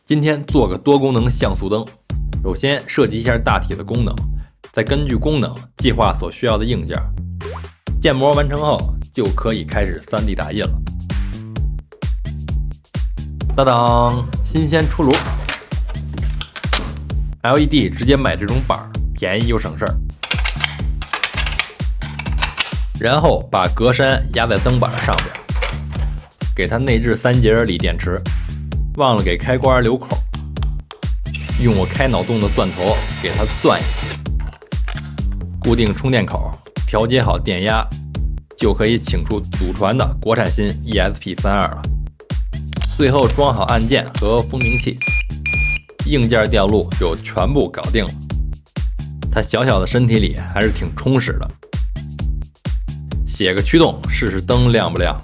今天做个多功能像素灯，首先设计一下大体的功能，再根据功能计划所需要的硬件。建模完成后，就可以开始 3D 打印了。当当，新鲜出炉 ！LED 直接买这种板，便宜又省事儿。然后把格栅压在灯板上边，给它内置3节锂电池。忘了给开关留口，用我开脑洞的钻头给它钻一下，固定充电口，调节好电压，就可以请出祖传的国产新 ESP32 了。最后装好按键和蜂鸣器，硬件电路就全部搞定了。它小小的身体里还是挺充实的。写个驱动试试灯亮不亮。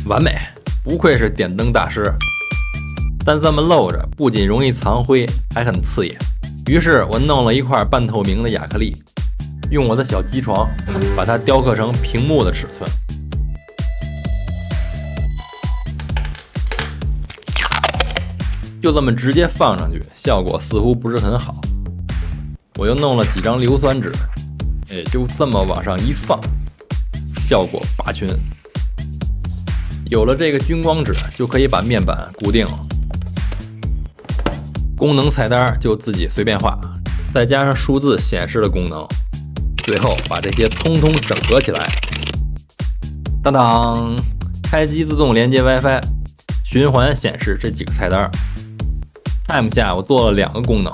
完美，不愧是点灯大师。但这么露着不仅容易藏灰，还很刺眼。于是我弄了一块半透明的亚克力，用我的小机床把它雕刻成屏幕的尺寸。就这么直接放上去，效果似乎不是很好。我又弄了几张硫酸纸，也就这么往上一放，效果拔群。有了这个均光纸，就可以把面板固定了。功能菜单就自己随便画，再加上数字显示的功能，最后把这些通通整合起来。当当，开机自动连接 WiFi， 循环显示这几个菜单。Time 下我做了2个功能，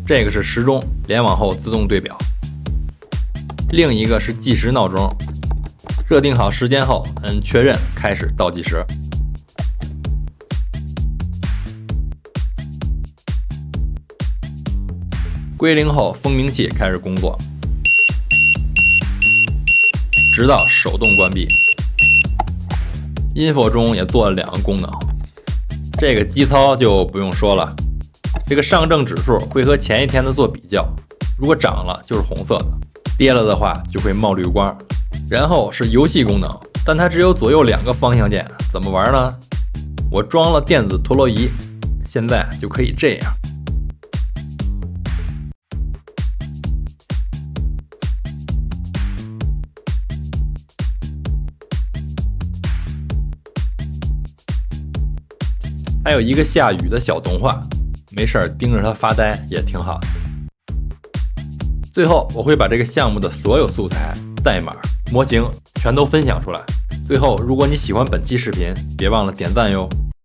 这个是时钟，联网后自动对表；另一个是计时闹钟。设定好时间后，按确认开始倒计时。归零后，蜂鸣器开始工作，直到手动关闭。Info 中也做了2个功能，这个基操就不用说了。这个上证指数会和前一天的做比较，如果涨了就是红色的，跌了的话就会冒绿光。然后是游戏功能，但它只有左右2个方向键，怎么玩呢？我装了电子陀螺仪，现在就可以这样。还有一个下雨的小动画，没事儿盯着它发呆也挺好的。最后我会把这个项目的所有素材、代码、模型全都分享出来。最后，如果你喜欢本期视频，别忘了点赞哟。